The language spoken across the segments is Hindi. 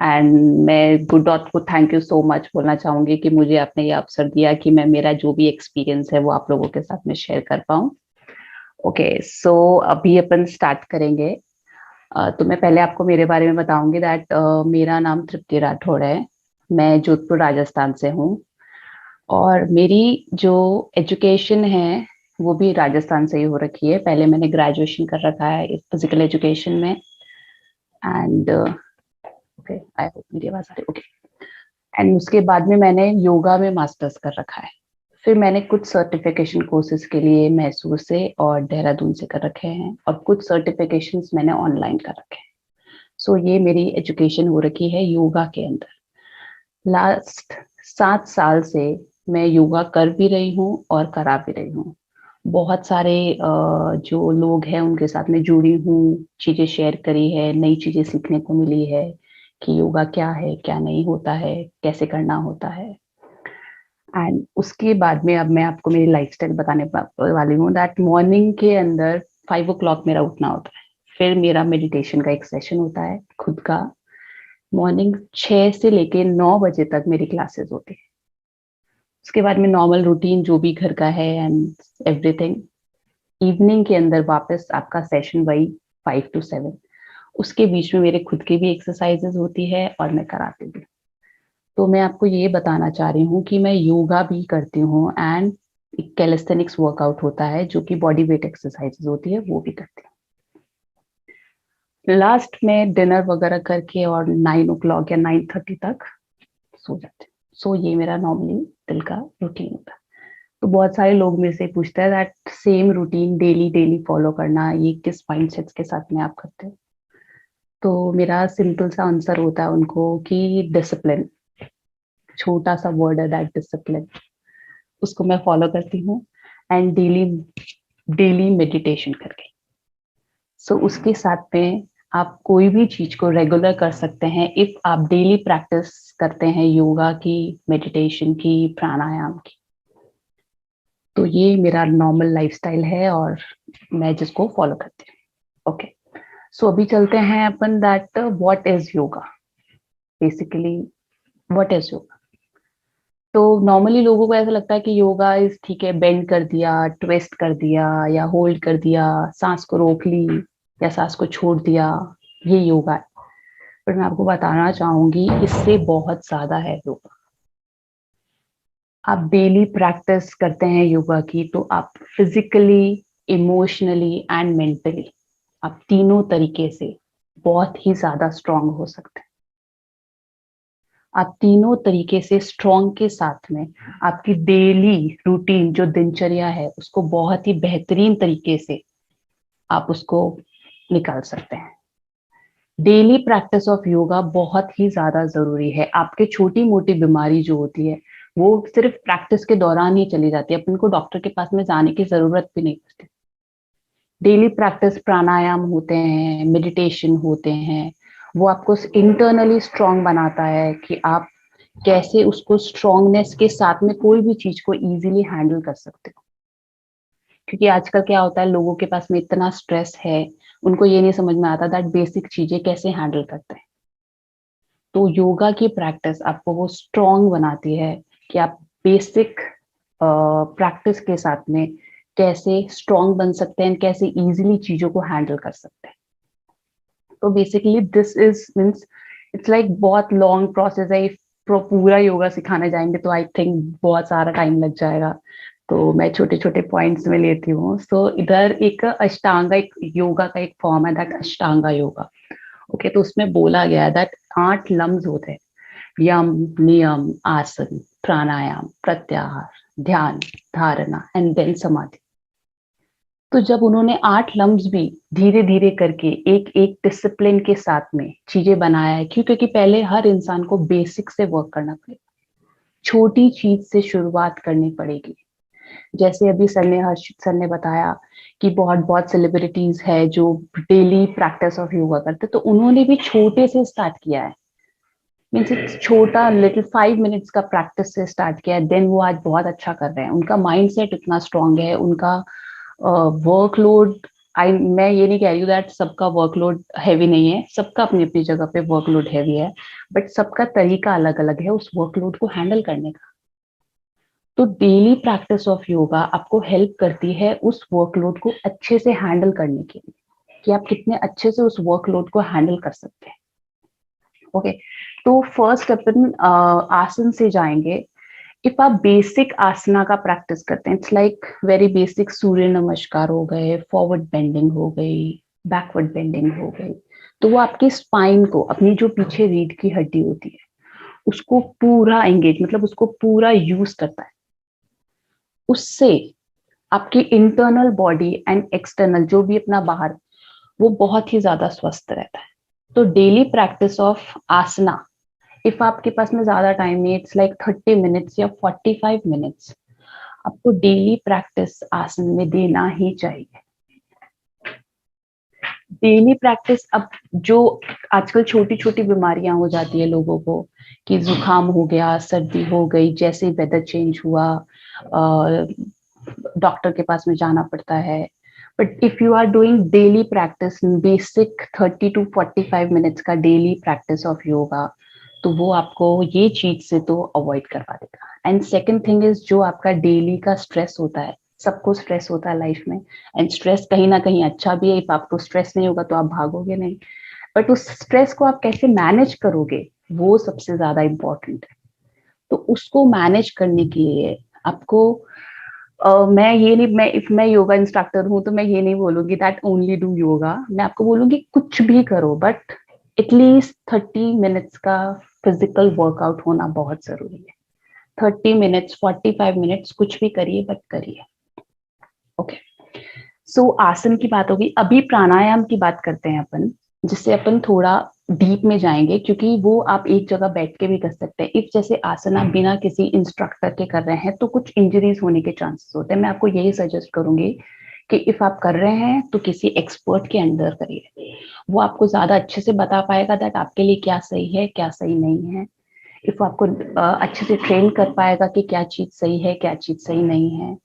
एंड मैं गुड डॉट को थैंक यू सो मच बोलना चाहूंगी कि मुझे आपने ये अवसर दिया कि मैं मेरा जो भी एक्सपीरियंस है वो आप लोगों के साथ में शेयर कर पाऊँ। ओके, सो अभी अपन स्टार्ट करेंगे। तो मैं पहले आपको मेरे बारे में बताऊंगी दैट मेरा नाम तृप्ति राठौड़ है। मैं जोधपुर राजस्थान से हूँ और मेरी जो एजुकेशन है वो भी राजस्थान से ही हो रखी है। पहले मैंने ग्रेजुएशन कर रखा है इस फिजिकल एजुकेशन में एंड ओके, आई होप मेरी आवाज आ रही ओके। एंड उसके बाद में मैंने योगा में मास्टर्स कर रखा है। फिर मैंने कुछ सर्टिफिकेशन कोर्सेज के लिए मैसूर से और देहरादून से कर रखे हैं और कुछ सर्टिफिकेशंस मैंने ऑनलाइन कर रखे हैं। सो ये मेरी एजुकेशन हो रखी है योगा के अंदर। लास्ट 7 साल से मैं योगा कर भी रही हूँ और करा भी रही हूँ। बहुत सारे जो लोग हैं उनके साथ में जुड़ी हूँ, चीजें शेयर करी है, नई चीजें सीखने को मिली है कि योगा क्या है, क्या नहीं होता है, कैसे करना होता है। एंड उसके बाद में अब मैं आपको मेरी लाइफस्टाइल बताने वाली हूँ दैट मॉर्निंग के अंदर 5 o'clock मेरा उठना होता है। फिर मेरा मेडिटेशन का एक सेशन होता है खुद का। मॉर्निंग 6 से लेके 9 बजे तक मेरी क्लासेस होती है। उसके बाद में नॉर्मल रूटीन जो भी घर का है एंड एवरीथिंग। इवनिंग के अंदर वापस आपका सेशन वही 5 to 7। उसके बीच में मेरे खुद की भी एक्सरसाइजेज होती है और मैं कराती भी। तो मैं आपको ये बताना चाह रही हूँ कि मैं योगा भी करती हूँ एंड कैलिस्थेनिक्स वर्कआउट होता है जो कि बॉडी वेट एक्सरसाइजेज होती है वो भी करती हूँ। लास्ट में डिनर वगैरह करके और 9 o'clock या 9:30 तक सो जाती हूँ। सो ये मेरा नॉर्मली दिल का रूटीन होता है। तो बहुत सारे लोग मेरे से पूछते हैं that same routine daily daily follow करना ये किस माइंडसेट के साथ में आप करते हो। तो मेरा सिंपल सा आंसर होता है उनको कि डिसिप्लिन। छोटा सा वर्ड है दैट डिसिप्लिन, उसको मैं फॉलो करती हूँ एंड डेली डेली मेडिटेशन करके। सो उसके साथ में आप कोई भी चीज को रेगुलर कर सकते हैं इफ आप डेली प्रैक्टिस करते हैं योगा की, मेडिटेशन की, प्राणायाम की। तो ये मेरा नॉर्मल लाइफस्टाइल है और मैं जिसको फॉलो करती हूँ। ओके, सो अभी चलते हैं अपन that what is yoga. Basically what is yoga. तो नॉर्मली लोगों को ऐसा लगता है कि योगा इज ठीक है, बेंड कर दिया, ट्विस्ट कर दिया या होल्ड कर दिया, सांस को रोक ली या सांस को छोड़ दिया, ये योगा है। पर मैं आपको बताना चाहूंगी इससे बहुत ज्यादा है योगा। आप डेली प्रैक्टिस करते हैं योगा की तो आप फिजिकली, इमोशनली एंड मेंटली आप तीनों तरीके से बहुत ही ज्यादा स्ट्रांग हो सकते हैं। आप तीनों तरीके से स्ट्रॉन्ग के साथ में आपकी डेली रूटीन जो दिनचर्या है उसको बहुत ही बेहतरीन तरीके से आप उसको निकाल सकते हैं। डेली प्रैक्टिस ऑफ योगा बहुत ही ज्यादा जरूरी है। आपके छोटी मोटी बीमारी जो होती है वो सिर्फ प्रैक्टिस के दौरान ही चली जाती है, अपन को डॉक्टर के पास में जाने की जरूरत भी नहीं पड़ती। डेली प्रैक्टिस प्राणायाम होते हैं, मेडिटेशन होते हैं, वो आपको इंटरनली स्ट्रांग बनाता है कि आप कैसे उसको स्ट्रांगनेस के साथ में कोई भी चीज को इजीली हैंडल कर सकते हो। क्योंकि आजकल क्या होता है, लोगों के पास में इतना स्ट्रेस है, उनको ये नहीं समझ में आता दैट बेसिक चीजें कैसे हैंडल करते हैं। तो योगा की प्रैक्टिस आपको वो स्ट्रांग बनाती है कि आप बेसिक प्रैक्टिस के साथ में कैसे स्ट्रांग बन सकते हैं, कैसे इजीली चीजों को हैंडल कर सकते हैं। तो basically this is means it's like बहुत लॉन्ग प्रोसेस है। पूरा योगा सिखाने जाएंगे तो आई थिंक बहुत सारा टाइम लग जाएगा। तो मैं छोटे छोटे पॉइंट्स में लेती हूँ। सो इधर एक अष्टांगा, एक योगा का एक फॉर्म है दैट अष्टांगा योगा। ओके, तो उसमें बोला गया है दैट 8 लम्स होते हैं, यम, नियम, आसन, प्राणायाम, प्रत्याहार, ध्यान, धारणा एंड देन समाधि। तो जब उन्होंने 8 लम्स भी धीरे धीरे करके एक एक डिसिप्लिन के साथ में चीजें बनाया है, क्यों? क्योंकि पहले हर इंसान को बेसिक से वर्क करना पड़ेगा, छोटी चीज से शुरुआत करनी पड़ेगी। जैसे अभी हर्षित सर ने बताया कि बहुत बहुत सेलिब्रिटीज है जो डेली प्रैक्टिस ऑफ योगा करते, तो उन्होंने भी छोटे से स्टार्ट किया है। मीन्स एक छोटा लिटिल 5 मिनट्स का प्रैक्टिस से स्टार्ट किया है, देन वो आज बहुत अच्छा कर रहे हैं। उनका माइंड सेट इतना स्ट्रांग है, उनका वर्कलोड मैं ये नहीं कह रही हूँ दैट सबका वर्कलोड हैवी नहीं है, सबका अपनी अपनी जगह पे वर्कलोड हैवी है, बट सबका तरीका अलग अलग है उस वर्कलोड को हैंडल करने का। तो डेली प्रैक्टिस ऑफ योगा आपको हेल्प करती है उस वर्कलोड को अच्छे से हैंडल करने के लिए, कि आप कितने अच्छे से उस वर्कलोड को हैंडल कर सकते हैं। ओके, तो फर्स्ट अपन आसन से जाएंगे। इफ आप बेसिक आसना का प्रैक्टिस करते हैं, इट्स लाइक वेरी बेसिक, सूर्य नमस्कार हो गए, फॉरवर्ड बेंडिंग हो गई, बैकवर्ड बेंडिंग हो गई, तो वो आपकी स्पाइन को, अपनी जो पीछे रीढ़ की हड्डी होती है, उसको पूरा एंगेज, मतलब उसको पूरा यूज करता है। उससे आपकी इंटरनल बॉडी एंड एक्सटर्नल जो भी अपना बाहर, वो बहुत ही ज्यादा स्वस्थ रहता है। तो daily practice of asana, if आपके पास में ज्यादा टाइम नहीं, इट्स लाइक 30 मिनट्स या 45 मिनट्स, आपको डेली प्रैक्टिस आसन में देना ही चाहिए। डेली प्रैक्टिस, अब जो आजकल छोटी छोटी बीमारियां हो जाती है लोगों को, कि जुकाम हो गया, सर्दी हो गई, जैसे वेदर चेंज हुआ डॉक्टर के पास में जाना पड़ता है। But if you are doing daily practice, basic 30 to 45 minutes का डेली प्रैक्टिस ऑफ योगा, तो वो आपको ये चीज से तो अवॉइड करवा देगा। एंड सेकेंड थिंग इज, जो आपका डेली का स्ट्रेस होता है, सबको स्ट्रेस होता है लाइफ में, एंड स्ट्रेस कहीं ना कहीं अच्छा भी है। इफ आपको स्ट्रेस नहीं होगा तो आप भागोगे नहीं, बट उस स्ट्रेस को आप कैसे मैनेज करोगे, वो सबसे ज्यादा इम्पोर्टेंट है। तो उसको मैनेज करने के लिए आपको मैं ये नहीं, मैं इफ मैं योगा इंस्ट्रक्टर हूँ तो मैं ये नहीं बोलूंगी दैट ओनली डू योगा, मैं आपको बोलूंगी कुछ भी करो, बट एटलीस्ट 30 मिनट्स का फिजिकल वर्कआउट होना बहुत जरूरी है। 30 मिनट्स, 45 मिनट्स, कुछ भी करिए, बट करिए। ओके, सो आसन की बात होगी, अभी प्राणायाम की बात करते हैं अपन, जिससे अपन थोड़ा डीप में जाएंगे, क्योंकि वो आप एक जगह बैठ के भी कर सकते हैं। इफ जैसे आसन आप बिना किसी इंस्ट्रक्टर के कर रहे हैं तो कुछ इंजरीज होने के चांसेस होते हैं। मैं आपको यही सजेस्ट करूंगी कि इफ आप कर रहे हैं तो किसी एक्सपर्ट के अंडर करिए, वो आपको ज्यादा अच्छे से बता पाएगा दैट आपके लिए क्या सही है, क्या सही नहीं है। इफ आपको अच्छे से ट्रेन कर पाएगा कि क्या चीज सही है, क्या चीज सही नहीं है।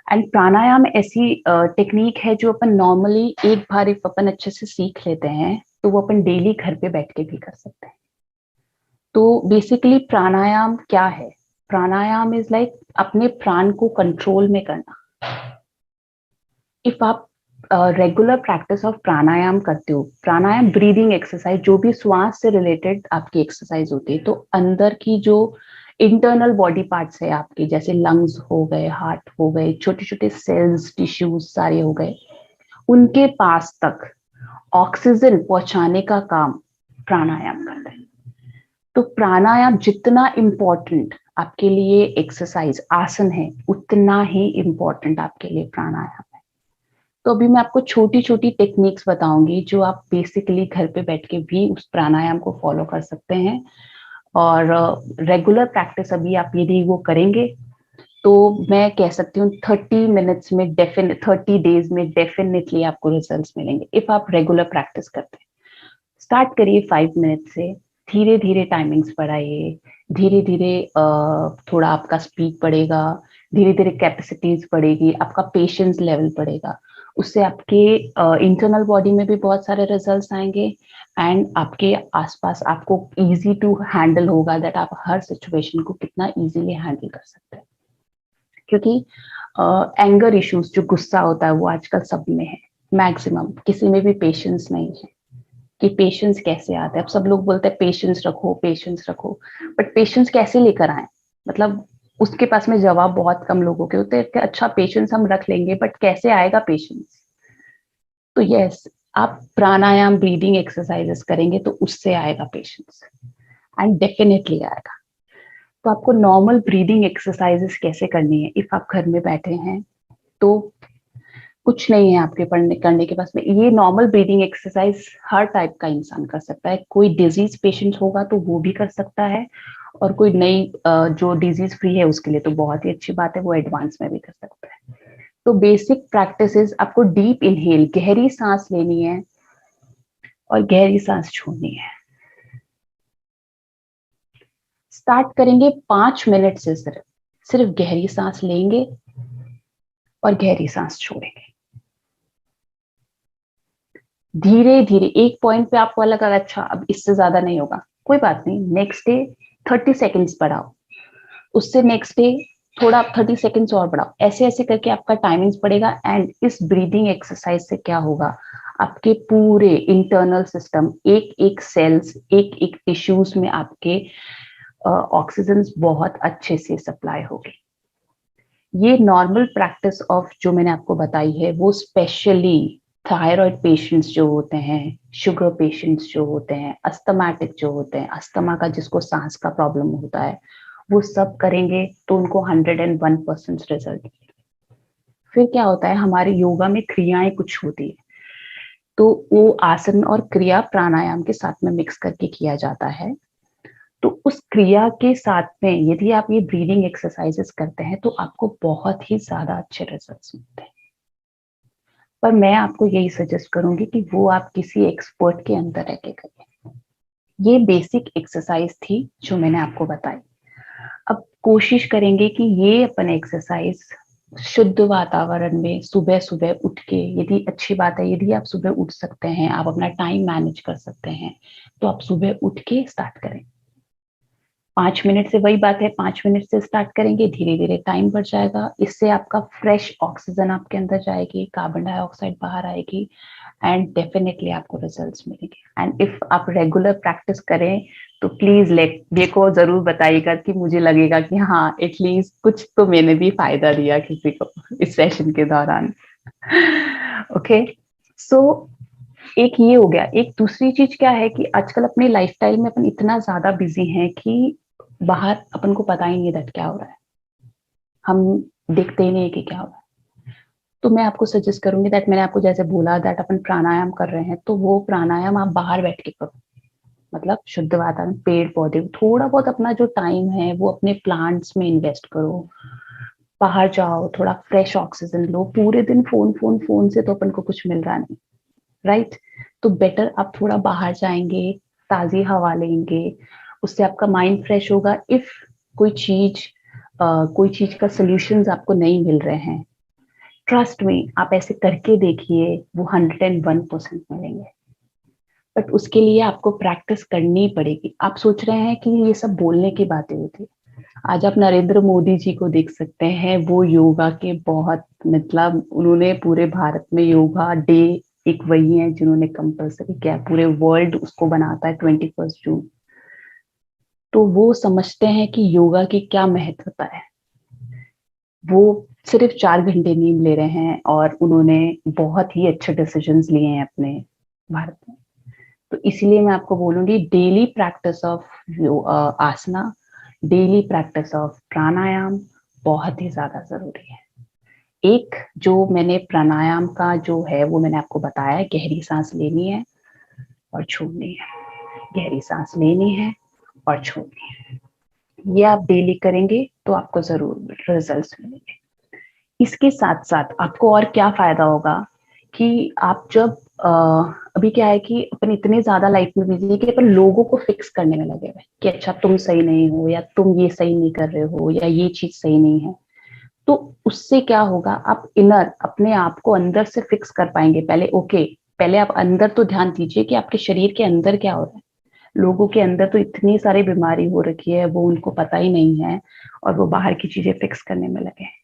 एंड प्राणायाम ऐसी टेक्निक है जो अपन नॉर्मली एक बार इफ अपन अच्छे से सीख लेते हैं तो वो अपन डेली घर पे बैठ के भी कर सकते हैं। तो बेसिकली प्राणायाम क्या है? प्राणायाम इज लाइक अपने प्राण को कंट्रोल में करना। इफ आप रेगुलर प्रैक्टिस ऑफ प्राणायाम करते हो, प्राणायाम ब्रीदिंग एक्सरसाइज, जो भी श्वास से रिलेटेड आपकी एक्सरसाइज होती है, तो अंदर की जो इंटरनल बॉडी पार्ट्स है आपके, जैसे लंग्स हो गए, हार्ट हो गए, छोटे छोटे सेल्स, टिश्यूज सारे हो गए, उनके पास तक ऑक्सीजन पहुंचाने का काम प्राणायाम करता है। तो प्राणायाम जितना इम्पोर्टेंट आपके लिए एक्सरसाइज आसन है, उतना ही इम्पोर्टेंट आपके लिए प्राणायाम है। तो अभी मैं आपको छोटी छोटी टेक्निक्स बताऊंगी जो आप बेसिकली घर पे बैठ के भी उस प्राणायाम को फॉलो कर सकते हैं। और रेगुलर प्रैक्टिस अभी आप यदि वो करेंगे तो मैं कह सकती हूँ 30 मिनट्स में, 30 डेज में डेफिनेटली आपको रिजल्ट्स मिलेंगे इफ आप रेगुलर प्रैक्टिस करते हैं। स्टार्ट करिए 5 मिनट से, धीरे धीरे टाइमिंग्स बढ़ाइए, धीरे धीरे थोड़ा आपका स्पीड बढ़ेगा, धीरे धीरे कैपेसिटीज बढ़ेगी, आपका पेशेंस लेवल बढ़ेगा। उससे आपके इंटरनल बॉडी में भी बहुत सारे रिजल्ट्स आएंगे, एंड आपके आसपास आपको इजी टू हैंडल होगा दैट आप हर सिचुएशन को कितना इजीली हैंडल कर सकते हैं। क्योंकि एंगर इश्यूज, जो गुस्सा होता है, वो आजकल सब में है, मैक्सिमम किसी में भी पेशेंस नहीं है। कि पेशेंस कैसे आता है, अब सब लोग बोलते हैं पेशेंस रखो, पेशेंस रखो, बट पेशेंस कैसे लेकर आए? मतलब उसके पास में जवाब बहुत कम लोगों के होते हैं कि अच्छा पेशेंस हम रख लेंगे, बट कैसे आएगा पेशेंस? तो यस, आप प्राणायाम ब्रीदिंग एक्सरसाइजेस करेंगे तो उससे आएगा पेशेंस, एंड डेफिनेटली आएगा। तो आपको नॉर्मल ब्रीदिंग एक्सरसाइजेस कैसे करनी है? इफ आप घर में बैठे हैं तो कुछ नहीं है आपके पढ़ने करने के पास में, ये नॉर्मल ब्रीदिंग एक्सरसाइज हर टाइप का इंसान कर सकता है। कोई डिजीज पेशेंट होगा तो वो भी कर सकता है, और कोई नई जो डिजीज फ्री है उसके लिए तो बहुत ही अच्छी बात है, वो एडवांस में भी कर सकता है। तो बेसिक प्रैक्टिसेस, आपको डीप इनहेल, गहरी सांस लेनी है और गहरी सांस छोड़नी है। स्टार्ट करेंगे 5 मिनट से, सिर्फ सिर्फ गहरी सांस लेंगे और गहरी सांस छोड़ेंगे। धीरे धीरे एक पॉइंट पे आपको लगा अच्छा अब इससे ज्यादा नहीं होगा, कोई बात नहीं, नेक्स्ट डे 30 सेकेंड्स बढ़ाओ, उससे नेक्स्ट डे थोड़ा आप 30 सेकेंड्स और बढ़ाओ, ऐसे ऐसे करके आपका टाइमिंग्स बढ़ेगा। एंड इस ब्रीदिंग एक्सरसाइज से क्या होगा, आपके पूरे इंटरनल सिस्टम, एक एक सेल्स, एक एक टिश्यूज में आपके ऑक्सीजन बहुत अच्छे से सप्लाई होगी। ये नॉर्मल प्रैक्टिस ऑफ जो मैंने आपको बताई है वो स्पेशली थायराइड पेशेंट्स जो होते हैं, शुगर पेशेंट्स जो होते हैं, अस्थमाटिक जो होते हैं, अस्थमा का जिसको सांस का प्रॉब्लम होता है, वो सब करेंगे तो उनको 101% रिजल्ट। फिर क्या होता है, हमारे योगा में क्रियाएं कुछ होती है, तो वो आसन और क्रिया प्राणायाम के साथ में मिक्स करके किया जाता है। तो उस क्रिया के साथ में यदि आप ये ब्रीदिंग एक्सरसाइजेस करते हैं तो आपको बहुत ही ज्यादा अच्छे रिजल्ट्स मिलते हैं। पर मैं आपको यही सजेस्ट करूंगी कि वो आप किसी एक्सपर्ट के अंदर रह के करें। ये बेसिक एक्सरसाइज थी जो मैंने आपको बताई। अब कोशिश करेंगे कि ये अपन एक्सरसाइज शुद्ध वातावरण में सुबह सुबह उठ के, यदि अच्छी बात है यदि आप सुबह उठ सकते हैं, आप अपना टाइम मैनेज कर सकते हैं, तो आप सुबह उठ के स्टार्ट करें। 5 मिनट से, वही बात है, 5 मिनट से स्टार्ट करेंगे, धीरे धीरे टाइम बढ़ जाएगा, इससे आपका फ्रेश ऑक्सीजन आपके अंदर जाएगी, कार्बन डाइऑक्साइड बाहर आएगी, एंड डेफिनेटली आपको रिजल्ट्स मिलेंगे। एंड इफ आप रेगुलर प्रैक्टिस करें तो प्लीज लेट मेरे को जरूर बताइएगा कि मुझे लगेगा कि हाँ एटलीस्ट कुछ तो मैंने भी फायदा दिया किसी को इस सेशन के दौरान। ओके, सो एक ये हो गया। एक दूसरी चीज क्या है कि आजकल अपने लाइफस्टाइल में अपन इतना ज्यादा बिजी हैं कि बाहर अपन को पता ही नहीं दैट क्या हो रहा है, हम देखते ही नहीं है कि क्या हो रहा है। तो मैं आपको सजेस्ट करूंगी दैट मैंने आपको जैसे बोला दैट अपन प्राणायाम कर रहे हैं तो वो प्राणायाम आप बाहर बैठ के करो, मतलब शुद्ध वातावरण, पेड़ पौधे, थोड़ा बहुत अपना जो टाइम है वो अपने प्लांट्स में इन्वेस्ट करो, बाहर जाओ, थोड़ा फ्रेश ऑक्सीजन लो। पूरे दिन फोन फोन फोन से तो अपन को कुछ मिल रहा नहीं, राइट? तो बेटर आप थोड़ा बाहर जाएंगे, ताजी हवा लेंगे, उससे आपका माइंड फ्रेश होगा। इफ कोई चीज कोई चीज का सोल्यूशन आपको नहीं मिल रहे हैं, ट्रस्ट में आप ऐसे करके देखिए, वो 101% मिलेंगे। बट उसके लिए आपको प्रैक्टिस करनी पड़ेगी। आप सोच रहे हैं कि ये सब बोलने की बातें होती, आज आप नरेंद्र मोदी जी को देख सकते हैं, वो योगा के बहुत, मतलब उन्होंने पूरे भारत में योगा डे, एक वही है जिन्होंने कंपल्सरी किया, पूरे वर्ल्ड उसको बनाता है 21 जून। तो वो समझते हैं कि योगा की क्या महत्वता है। वो सिर्फ 4 घंटे नींद ले रहे हैं और उन्होंने बहुत ही अच्छे डिसीजंस लिए हैं अपने भारत में। तो इसलिए मैं आपको बोलूंगी daily practice of asana, daily practice of pranayama बहुत ही ज्यादा जरूरी है। एक जो मैंने प्राणायाम का जो है वो मैंने आपको बताया, गहरी सांस लेनी है और छोड़नी है, गहरी सांस लेनी है और छोड़नी है। ये आप डेली करेंगे तो आपको जरूर रिजल्ट्स मिलेंगे। इसके साथ साथ आपको और क्या फायदा होगा कि आप जब अभी क्या है कि अपन इतने ज्यादा लाइफ में बिजी है कि अपन लोगों को फिक्स करने में लगे हुए कि अच्छा तुम सही नहीं हो, या तुम ये सही नहीं कर रहे हो, या ये चीज सही नहीं है। तो उससे क्या होगा, आप इनर अपने आप को अंदर से फिक्स कर पाएंगे। पहले ओके, पहले आप अंदर तो ध्यान दीजिए कि आपके शरीर के अंदर क्या हो रहा है। लोगों के अंदर तो इतनी सारी बीमारी हो रखी है, वो उनको पता ही नहीं है और वो बाहर की चीजें फिक्स करने में लगे हैं।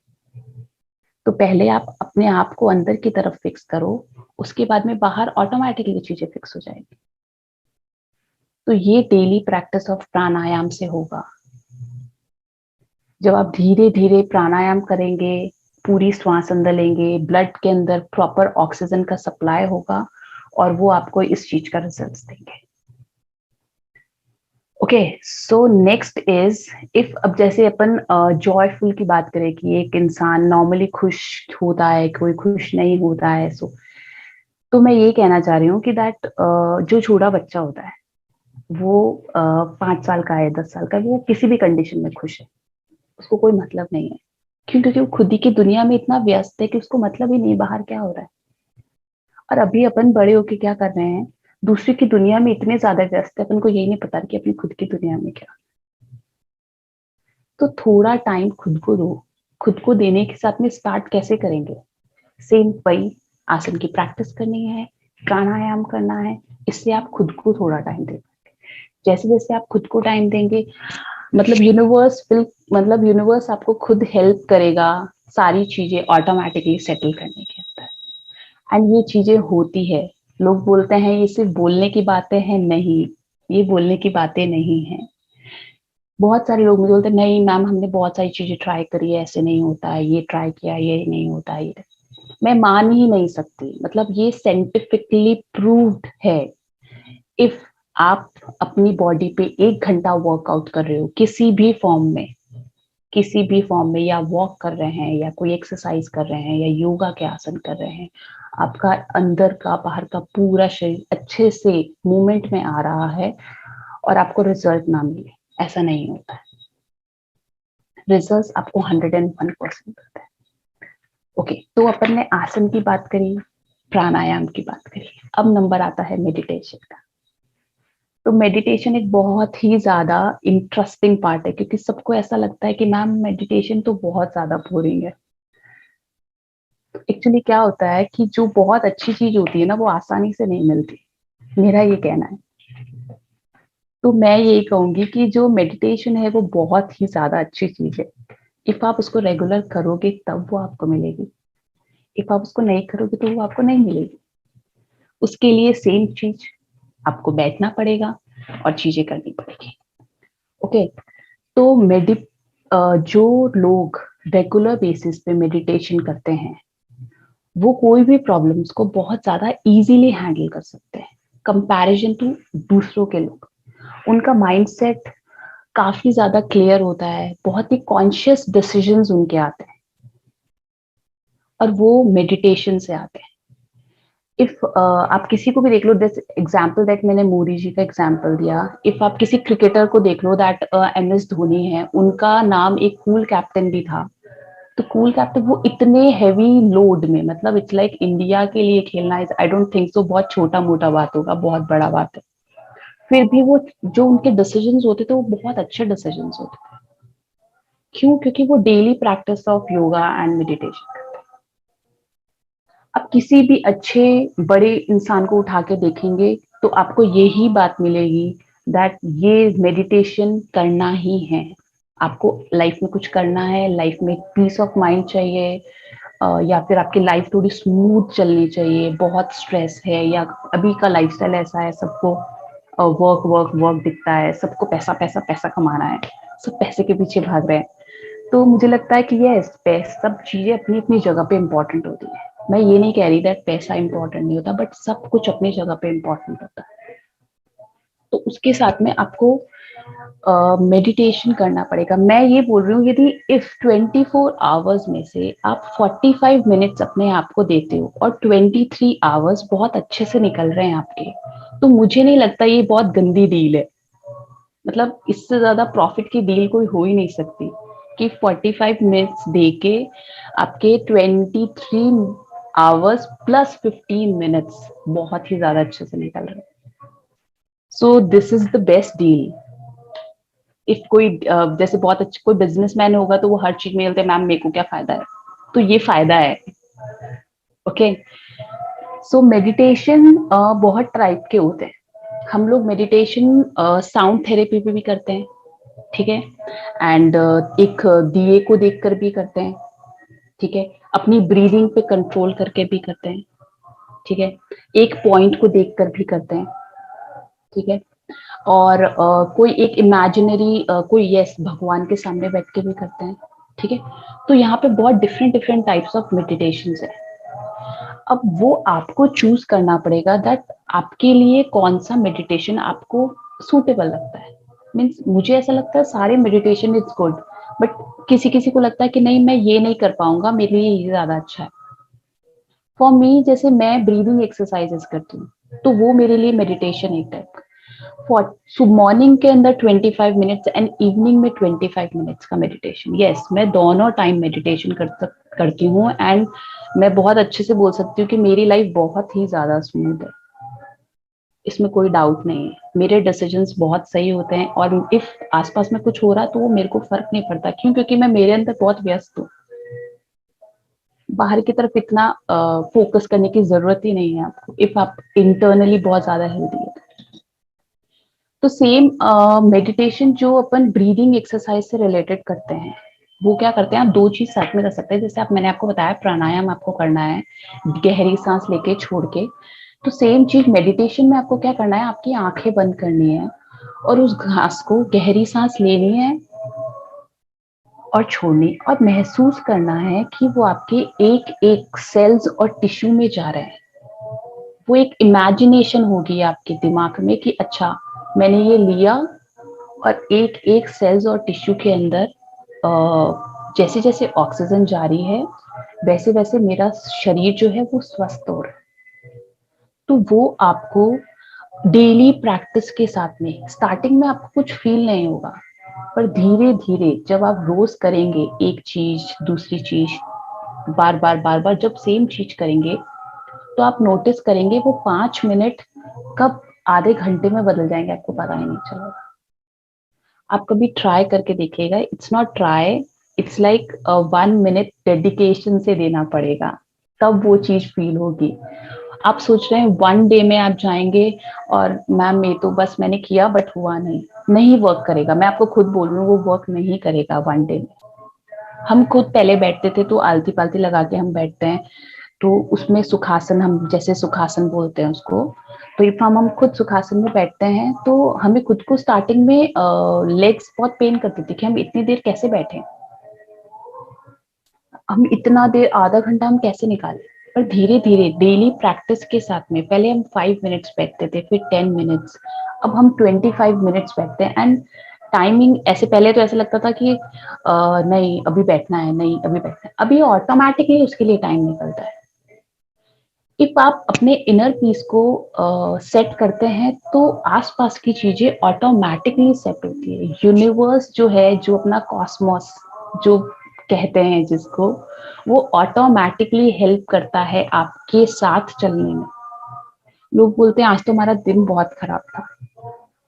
तो पहले आप अपने आप को अंदर की तरफ फिक्स करो, उसके बाद में बाहर ऑटोमेटिकली चीजें फिक्स हो जाएगी। तो ये डेली प्रैक्टिस ऑफ प्राणायाम से होगा। जब आप धीरे धीरे प्राणायाम करेंगे, पूरी श्वास अंदर लेंगे, ब्लड के अंदर प्रॉपर ऑक्सीजन का सप्लाई होगा और वो आपको इस चीज का रिजल्ट देंगे। Okay, so next is, if अब जैसे अपन जॉयफुल की बात करें कि एक इंसान नॉर्मली खुश होता है, कोई खुश नहीं होता है, सो तो मैं ये कहना चाह रही हूँ कि दैट जो छोटा बच्चा होता है वो 5 साल का है, 10 साल का है, वो किसी भी कंडीशन में खुश है, उसको कोई मतलब नहीं है। क्यों? क्योंकि वो खुद ही की दुनिया में इतना व्यस्त है कि उसको मतलब ही नहीं बाहर क्या हो रहा है। और अभी अपन बड़े होके क्या कर रहे हैं, दूसरे की दुनिया में इतने ज्यादा व्यस्त है, अपन को यही नहीं पता कि अपनी खुद की दुनिया में क्या। तो थोड़ा टाइम खुद को दो। खुद को देने के साथ में स्टार्ट कैसे करेंगे, सेम वही, आसन की प्रैक्टिस करनी है, प्राणायाम करना है, इससे आप खुद को थोड़ा टाइम दें। जैसे जैसे आप खुद को टाइम देंगे, मतलब यूनिवर्स आपको खुद हेल्प करेगा सारी चीजें ऑटोमेटिकली सेटल करने के अंदर। एंड ये चीजें होती है। लोग बोलते हैं ये सिर्फ बोलने की बातें हैं, नहीं, ये बोलने की बातें नहीं है। बहुत सारे लोग मुझे बोलते हैं नहीं मैम, हमने बहुत सारी चीजें ट्राई करी है, ऐसे नहीं होता है, ये ट्राई किया, ये नहीं होता है, ये मैं मान ही नहीं सकती। मतलब ये साइंटिफिकली प्रूव्ड है। इफ आप अपनी बॉडी पे 1 घंटा वर्कआउट कर रहे हो किसी भी फॉर्म में, किसी भी फॉर्म में, या वॉक कर रहे हैं, या कोई एक्सरसाइज कर रहे हैं, या योगा के आसन कर रहे हैं, आपका अंदर का बाहर का पूरा शरीर अच्छे से मूवमेंट में आ रहा है और आपको रिजल्ट ना मिले, ऐसा नहीं होता है। रिजल्ट आपको 101% मिलता है। ओके, तो अपन ने आसन की बात करी, प्राणायाम की बात करी, अब नंबर आता है मेडिटेशन का। तो मेडिटेशन एक बहुत ही ज्यादा इंटरेस्टिंग पार्ट है, क्योंकि सबको ऐसा लगता है कि मैम मेडिटेशन तो बहुत ज्यादा बोरिंग है। एक्चुअली क्या होता है कि जो बहुत अच्छी चीज होती है ना, वो आसानी से नहीं मिलती, मेरा ये कहना है। तो मैं यही कहूंगी कि जो मेडिटेशन है वो बहुत ही ज्यादा अच्छी चीज है। इफ आप उसको रेगुलर करोगे तब वो आपको मिलेगी, इफ आप उसको नहीं करोगे तो वो आपको नहीं मिलेगी। उसके लिए सेम चीज, आपको बैठना पड़ेगा और चीजें करनी पड़ेगी। ओके, तो जो लोग रेगुलर बेसिस पे मेडिटेशन करते हैं, वो कोई भी प्रॉब्लम्स को बहुत ज्यादा इजीली हैंडल कर सकते हैं कंपैरिजन टू दूसरों के लोग। उनका माइंडसेट काफी ज्यादा क्लियर होता है, बहुत ही कॉन्शियस डिसीजंस उनके आते हैं, और वो मेडिटेशन से आते हैं। इफ आप किसी को भी देख लो, दिस एग्जाम्पल दैट मैंने मोदी जी का एग्जाम्पल दिया, इफ आप किसी क्रिकेटर को देख लो दैट MS धोनी है, उनका नाम एक कूल कैप्टन भी था। तो कूल कैप्टन वो इतने हैवी लोड में, मतलब इट्स लाइक इंडिया के लिए खेलना is, I don't think so बहुत छोटा मोटा बात होगा, बहुत बड़ा बात है। फिर भी वो जो उनके डिसीजंस होते थे वो बहुत अच्छे डिसीजंस होते थे। क्यों? क्योंकि वो daily practice of yoga and meditation. अब किसी भी अच्छे बड़े इंसान को उठा के देखेंगे तो आपको यही बात मिलेगी दैट ये मेडिटेशन करना ही है। आपको लाइफ में कुछ करना है, लाइफ में पीस ऑफ माइंड चाहिए, या फिर आपकी लाइफ थोड़ी स्मूथ चलनी चाहिए, बहुत स्ट्रेस है, या अभी का लाइफस्टाइल ऐसा है, सबको वर्क वर्क वर्क दिखता है, सबको पैसा पैसा पैसा कमाना है, सब पैसे के पीछे भाग रहे हैं। तो मुझे लगता है कि ये सब चीजें अपनी अपनी जगह पे इम्पोर्टेंट होती है। मैं ये नहीं कह रही दैट पैसा इंपॉर्टेंट नहीं होता, बट सब कुछ अपनी जगह पे इम्पोर्टेंट होता है। तो उसके साथ में आपको मेडिटेशन करना पड़ेगा। मैं ये बोल रही हूँ, यदि इफ 24 आवर्स में से आप 45 मिनट्स अपने आप को देते हो और 23 आवर्स बहुत अच्छे से निकल रहे हैं आपके, तो मुझे नहीं लगता ये बहुत गंदी डील है। मतलब इससे ज्यादा प्रॉफिट की डील कोई हो ही नहीं सकती कि 45 मिनट्स दे के आपके 23 आवर्स प्लस 15 मिनट्स बहुत ही ज्यादा अच्छे से निकल रहे हैं। So this is the best deal. If कोई जैसे बहुत अच्छा कोई बिजनेसमैन होगा तो वो हर चीज में बोलते हैं मैम मेरे को क्या फायदा है, तो ये फायदा है। ओके, सो मेडिटेशन बहुत टाइप के होते हैं। हम लोग मेडिटेशन साउंड थेरेपी पे भी करते हैं, ठीक है, एंड एक दिए को देखकर भी करते हैं, ठीक है, अपनी ब्रीदिंग पे कंट्रोल करके भी करते हैं, ठीक है, एक पॉइंट को देखकर भी करते हैं, ठीक है, और कोई एक इमेजिनरी कोई यस भगवान के सामने बैठ के भी करते हैं, ठीक है। तो यहाँ पे बहुत different different types of meditation है। अब वो आपको चूज करना पड़ेगा दैट आपके लिए कौन सा मेडिटेशन आपको सूटेबल लगता है। मीन्स मुझे ऐसा लगता है सारे मेडिटेशन इज गुड, बट किसी किसी को लगता है कि नहीं मैं ये नहीं कर पाऊंगा, मेरे लिए ये ज्यादा अच्छा है। फॉर मी, जैसे मैं ब्रीदिंग एक्सरसाइजेस करती हूँ, तो वो मेरे लिए मेडिटेशन एक टाइप। फॉर मॉर्निंग के अंदर 25 मिनट्स एंड इवनिंग में 25 मिनट्स का मेडिटेशन। यस, मैं दोनों टाइम मेडिटेशन करती हूँ, एंड मैं बहुत अच्छे से बोल सकती हूँ कि मेरी लाइफ बहुत ही ज्यादा स्मूथ है, इसमें कोई डाउट नहीं है। मेरे डिसीजंस बहुत सही होते हैं, और इफ आसपास में कुछ हो रहा है तो वो मेरे को फर्क नहीं पड़ता। क्यों? क्योंकि मैं मेरे अंदर बहुत व्यस्त हूँ। बाहर की तरफ इतना फोकस करने की जरूरत ही नहीं है आपको, इफ आप इंटरनली बहुत ज्यादा हेल्दी है। तो सेम मेडिटेशन जो अपन ब्रीदिंग एक्सरसाइज से रिलेटेड करते हैं, वो क्या करते हैं, आप दो चीज साथ में कर सकते हैं। जैसे मैंने आपको बताया प्राणायाम आपको करना है गहरी सांस लेके छोड़ के, तो सेम चीज मेडिटेशन में आपको क्या करना है, आपकी आंखें बंद करनी है और उस घास को गहरी सांस लेनी है और छोड़नी, और महसूस करना है कि वो आपके एक एक सेल्स और टिश्यू में जा रहे हैं। वो एक इमेजिनेशन होगी आपके दिमाग में कि अच्छा मैंने ये लिया, और एक एक सेल्स और टिश्यू के अंदर जैसे जैसे ऑक्सीजन जा रही है वैसे वैसे मेरा शरीर जो है वो स्वस्थ हो रहा है। तो वो आपको डेली प्रैक्टिस के साथ में, स्टार्टिंग में आपको कुछ फील नहीं होगा, पर धीरे धीरे जब आप रोज करेंगे एक चीज दूसरी चीज, बार बार बार बार जब सेम चीज करेंगे, तो आप नोटिस करेंगे वो 5 मिनट कब आधे घंटे में बदल जाएंगे, आपको पता ही नहीं चलेगा। आप कभी ट्राई करके देखिएगा, it's not try, it's like 1 minute dedication से देना पड़ेगा, तब वो चीज फील होगी। आप सोच रहे हैं 1 डे में आप जाएंगे और मैम ये तो बस मैंने किया बट हुआ नहीं, नहीं वर्क करेगा। मैं आपको खुद बोल रही हूँ वो वर्क नहीं करेगा 1 डे में। हम खुद पहले बैठते थे तो आलती पालती लगा के हम बैठते हैं, तो उसमें सुखासन, हम जैसे सुखासन बोलते हैं उसको, तो इफ हम खुद सुखासन में बैठते हैं तो हमें खुद को स्टार्टिंग में लेग्स बहुत पेन करती थी कि हम इतनी देर कैसे बैठे, हम इतना देर आधा घंटा हम कैसे निकाले। पर धीरे धीरे डेली प्रैक्टिस के साथ में, पहले हम 5 मिनट्स बैठते थे, फिर 10 मिनट्स, अब हम 25 मिनट्स बैठते हैं। एंड टाइमिंग ऐसे, पहले तो ऐसा लगता था कि नहीं अभी बैठना है, नहीं अभी बैठना है, अभी ऑटोमेटिकली उसके लिए टाइम निकलता है। इफ आप अपने इनर पीस को सेट करते हैं तो आसपास की चीजें ऑटोमेटिकली सेट होती है। यूनिवर्स जो है, जो अपना कॉस्मोस जो कहते हैं जिसको, वो ऑटोमेटिकली हेल्प करता है आपके साथ चलने में। लोग बोलते हैं आज तो हमारा दिन बहुत खराब था।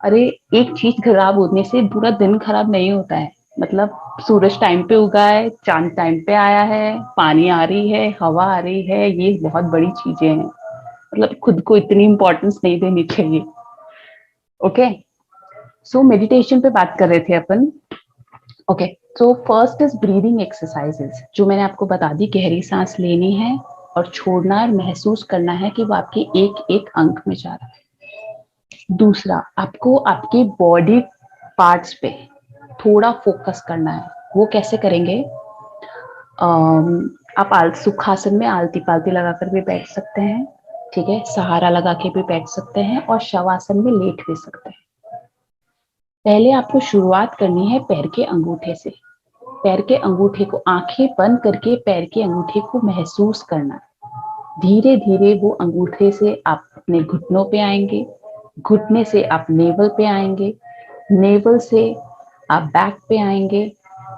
अरे एक चीज खराब होने से पूरा दिन खराब नहीं होता है। मतलब सूरज टाइम पे उगा है, चांद टाइम पे आया है, पानी आ रही है, हवा आ रही है, ये बहुत बड़ी चीजें हैं। मतलब खुद को इतनी इंपॉर्टेंस नहीं देनी चाहिए। ओके, सो मेडिटेशन पे बात कर रहे थे अपन। Okay, so first is breathing exercises, जो मैंने आपको बता दी, गहरी सांस लेनी है और छोड़ना है, महसूस करना है कि वो आपके एक एक अंग में जा रहा है। दूसरा, आपको आपके बॉडी पार्ट्स पे थोड़ा फोकस करना है। वो कैसे करेंगे, आप सुखासन में आलती पालती लगाकर भी बैठ सकते हैं, ठीक है, सहारा लगा के भी बैठ सकते हैं, और शवासन में लेट भी सकते हैं। पहले आपको शुरुआत करनी है पैर के अंगूठे से। पैर के अंगूठे को आंखें बंद करके पैर के अंगूठे को महसूस करना है। धीरे धीरे वो अंगूठे से आप अपने घुटनों पे आएंगे, घुटने से आप नेवल पे आएंगे, नेवल से आप बैक पे आएंगे,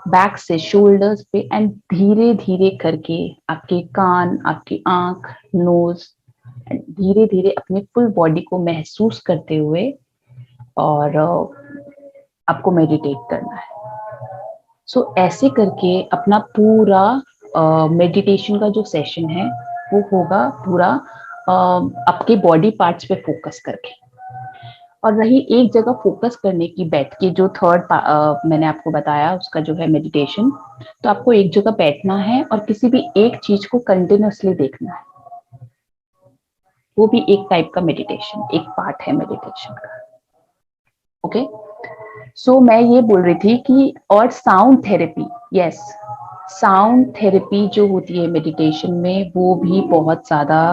बैक से शोल्डर्स पे, एंड धीरे धीरे करके आपके कान, आपकी आंख, नोज, धीरे धीरे अपने फुल बॉडी को महसूस करते हुए और आपको मेडिटेट करना है। सो ऐसे करके अपना पूरा मेडिटेशन का जो सेशन है वो होगा पूरा आपके बॉडी पार्ट्स पे फोकस करके। और रही एक जगह फोकस करने की, बैठ के, जो थर्ड मैंने आपको बताया उसका जो है मेडिटेशन, तो आपको एक जगह बैठना है और किसी भी एक चीज को कंटिन्यूअसली देखना है। वो भी एक टाइप का मेडिटेशन, एक पार्ट है मेडिटेशन का। ओके, सो मैं ये बोल रही थी कि, और sound therapy, yes, sound therapy जो होती है मेडिटेशन में, वो भी बहुत ज्यादा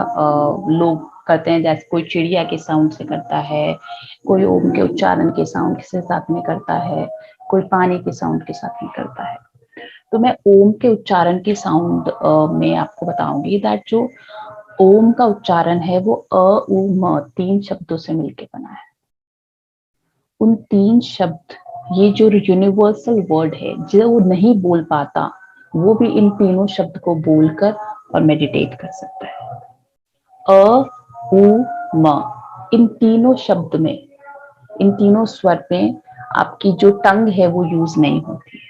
लोग करते हैं। जैसे कोई चिड़िया के साउंड से करता है, कोई ओम के उच्चारण के साउंड के साथ में करता है, कोई पानी के साउंड के साथ में करता है। तो मैं ओम के उच्चारण के साउंड में आपको बताऊंगी दैट जो ओम का उच्चारण है वो अ उ म 3 शब्दों से मिलकर बना है। उन 3 शब्द, ये जो यूनिवर्सल वर्ड है, जो वो नहीं बोल पाता वो भी इन तीनों शब्द को बोलकर और मेडिटेट कर सकता है। अ उ म, इन तीनों शब्द में, इन तीनों स्वर में आपकी जो टंग है वो यूज नहीं होती है।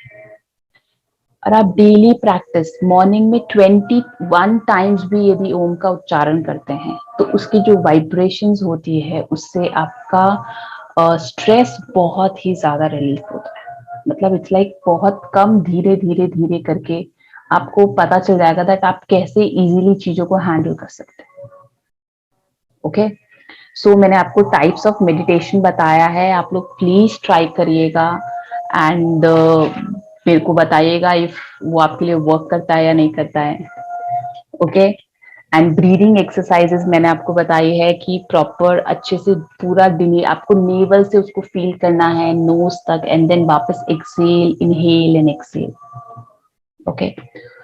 और आप डेली प्रैक्टिस मॉर्निंग में 21 टाइम्स भी यदि ओम का उच्चारण करते हैं तो उसकी जो वाइब्रेशंस होती है उससे आपका स्ट्रेस बहुत ही ज्यादा रिलीफ होता है। मतलब इट्स लाइक बहुत कम, धीरे धीरे धीरे करके आपको पता चल जाएगा दैट आप कैसे इजीली चीजों को हैंडल कर सकते हैं। ओके, सो मैंने आपको टाइप्स ऑफ मेडिटेशन बताया है, आप लोग प्लीज ट्राई करिएगा एंड मेरे को बताइएगा इफ वो आपके लिए वर्क करता है या नहीं करता है। ओके, एंड ब्रीदिंग एक्सरसाइजेस मैंने आपको बताई है कि प्रॉपर अच्छे से पूरा दिन आपको नेवल से उसको फील करना है नोज तक एंड देन वापस exhale, inhale and exhale. Okay,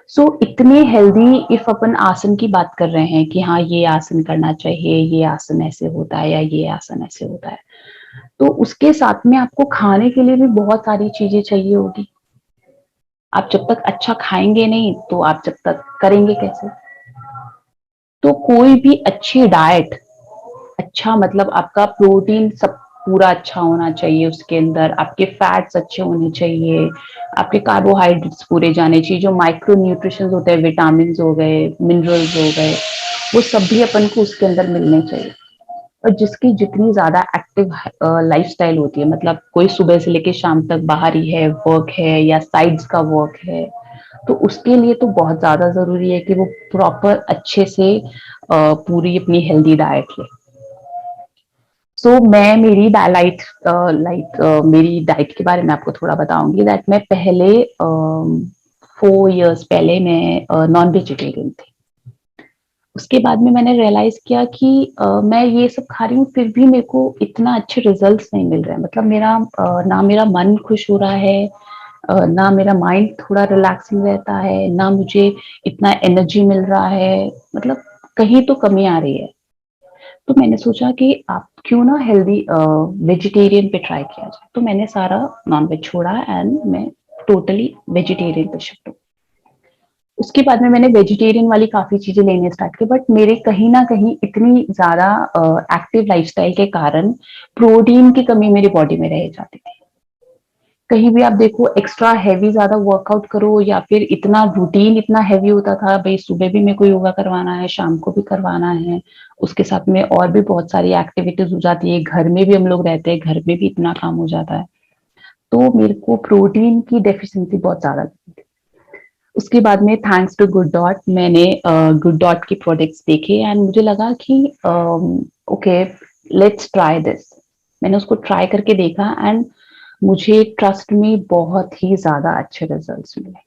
so इतने हेल्दी इफ अपन आसन की बात कर रहे हैं कि हाँ ये आसन करना चाहिए, ये आसन ऐसे होता है या ये आसन ऐसे होता है, तो उसके साथ में आपको खाने के लिए भी बहुत सारी चीजें चाहिए होगी। आप जब तक अच्छा खाएंगे नहीं तो आप जब तक करेंगे कैसे? तो कोई भी अच्छी डाइट, अच्छा मतलब आपका प्रोटीन सब पूरा अच्छा होना चाहिए, उसके अंदर आपके फैट्स अच्छे होने चाहिए, आपके कार्बोहाइड्रेट्स पूरे जाने चाहिए, जो माइक्रो न्यूट्रिशन होते हैं, विटामिन हो गए, मिनरल्स हो गए, वो सब भी अपन को उसके अंदर मिलने चाहिए। और जिसकी जितनी ज्यादा एक्टिव लाइफस्टाइल होती है, मतलब कोई सुबह से लेके शाम तक बाहर ही है, वर्क है या साइड्स का वर्क है, तो उसके लिए तो बहुत ज्यादा जरूरी है कि वो प्रॉपर अच्छे से पूरी अपनी हेल्दी डाइट ले। सो मैं मेरी डाइट मेरी डाइट के बारे में आपको थोड़ा बताऊंगी दैट मैं पहले 4 इयर्स पहले मैं नॉन वेजिटेरियन थी। उसके बाद में मैंने रियलाइज किया कि मैं ये सब खा रही हूँ फिर भी मेरे को इतना अच्छे रिजल्ट्स नहीं मिल रहे हैं। मतलब मेरा ना मेरा मन खुश हो रहा है, ना मेरा माइंड थोड़ा रिलैक्सिंग रहता है, ना मुझे इतना एनर्जी मिल रहा है, मतलब कहीं तो कमी आ रही है। तो मैंने सोचा कि आप क्यों ना हेल्दी वेजिटेरियन पे ट्राई किया जाए, तो मैंने सारा नॉन वेज छोड़ा एंड मैं टोटली वेजिटेरियन पे शिफ्ट हूँ। उसके बाद में मैंने वेजिटेरियन वाली काफी चीजें लेने स्टार्ट की, बट मेरे कहीं ना कहीं इतनी ज्यादा एक्टिव लाइफस्टाइल के कारण प्रोटीन की कमी मेरी बॉडी में रह जाती थी। कहीं भी आप देखो एक्स्ट्रा हैवी ज्यादा वर्कआउट करो या फिर इतना रूटीन इतना हैवी होता था, भाई सुबह भी मेरे को योगा करवाना है, शाम को भी करवाना है, उसके साथ में और भी बहुत सारी एक्टिविटीज हो जाती है, घर में भी हम लोग रहते हैं, घर में भी इतना काम हो जाता है, तो मेरे को प्रोटीन की डेफिशिएंसी बहुत ज्यादा थी। उसके बाद में थैंक्स टू गुड डॉट मैंने गुड डॉट की प्रोडक्ट्स देखे एंड मुझे लगा कि ओके लेट्स ट्राई दिस। मैंने उसको ट्राई करके देखा एंड मुझे ट्रस्ट में बहुत ही ज्यादा अच्छे रिजल्ट्स मिले।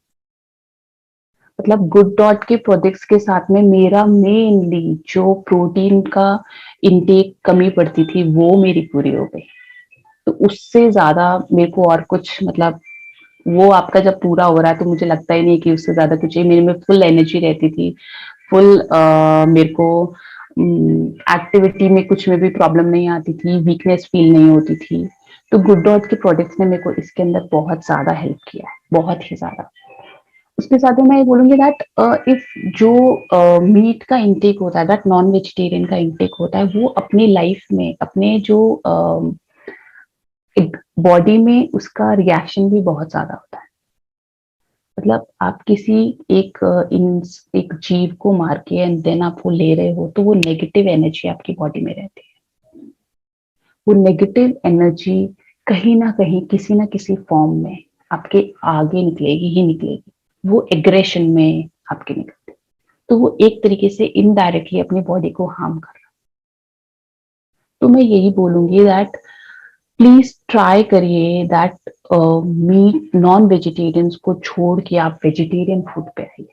मतलब गुड डॉट के प्रोडक्ट्स के साथ में मेरा मेनली जो प्रोटीन का इनटेक कमी पड़ती थी वो मेरी पूरी हो गई। तो उससे ज्यादा मेरे को और कुछ मतलब वो आपका जब पूरा हो रहा है तो मुझे लगता ही नहीं कि उससे ज्यादा कुछ है। मेरे में फुल एनर्जी रहती थी, फुल मेरे को एक्टिविटी में कुछ में भी प्रॉब्लम नहीं आती थी, वीकनेस फील नहीं होती थी। तो गुड डॉट के प्रोडक्ट्स ने मेरे को इसके अंदर बहुत ज्यादा हेल्प किया, बहुत ही ज्यादा। उसके साथ में मैं ये बोलूंगी दैट इफ जो मीट का इंटेक होता है, दैट नॉन वेजिटेरियन का इंटेक होता है, वो अपनी लाइफ में अपने जो बॉडी में उसका रिएक्शन भी बहुत ज्यादा होता है। मतलब आप किसी एक इन एक जीव को मार के एंड देन आप वो ले रहे हो तो वो नेगेटिव एनर्जी आपकी बॉडी में रहती है। वो नेगेटिव एनर्जी कहीं ना कहीं किसी ना किसी फॉर्म में आपके आगे निकलेगी ही निकलेगी, वो एग्रेशन में आपके निकलती, तो वो एक तरीके से इनडायरेक्टली अपनी बॉडी को हार्म कर रहा है। तो मैं यही बोलूंगी दैट प्लीज ट्राई करिए दैट मीट नॉन वेजिटेरियंस को छोड़ के आप वेजिटेरियन फूड पे आइए,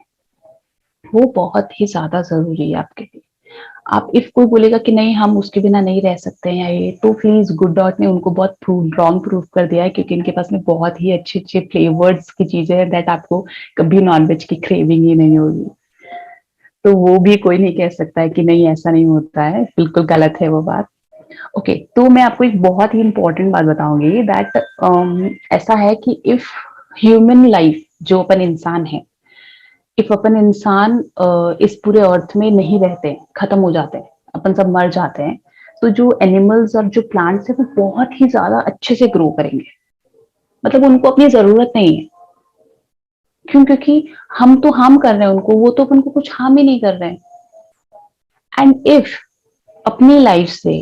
वो बहुत ही ज्यादा जरूरी है आपके लिए। आप इफ कोई बोलेगा कि नहीं हम उसके बिना नहीं रह सकते हैं या ये, तो प्लीज गुड डॉट ने उनको बहुत रॉन्ग प्रूफ कर दिया है, क्योंकि इनके पास में बहुत ही अच्छे अच्छे फ्लेवर्स की चीजें हैं दैट आपको कभी नॉनवेज की क्रेविंग ही नहीं होगी। तो वो भी कोई नहीं कह सकता है कि नहीं ऐसा नहीं होता है, बिल्कुल गलत है वो बात। ओके, तो मैं आपको एक बहुत ही इंपॉर्टेंट बात बताऊंगी दैट ऐसा है कि इफ ह्यूमन लाइफ जो अपन इंसान है, इफ अपन इंसान इस पूरे अर्थ में नहीं रहते, खत्म हो जाते हैं, अपन सब मर जाते हैं, तो जो एनिमल्स और जो प्लांट्स है वो बहुत ही ज्यादा अच्छे से ग्रो करेंगे। मतलब उनको अपनी जरूरत नहीं है, क्यों? क्योंकि हम तो हार्म कर रहे हैं उनको, वो तो अपन को कुछ हार्म ही नहीं कर रहे हैं। एंड इफ अपनी लाइफ से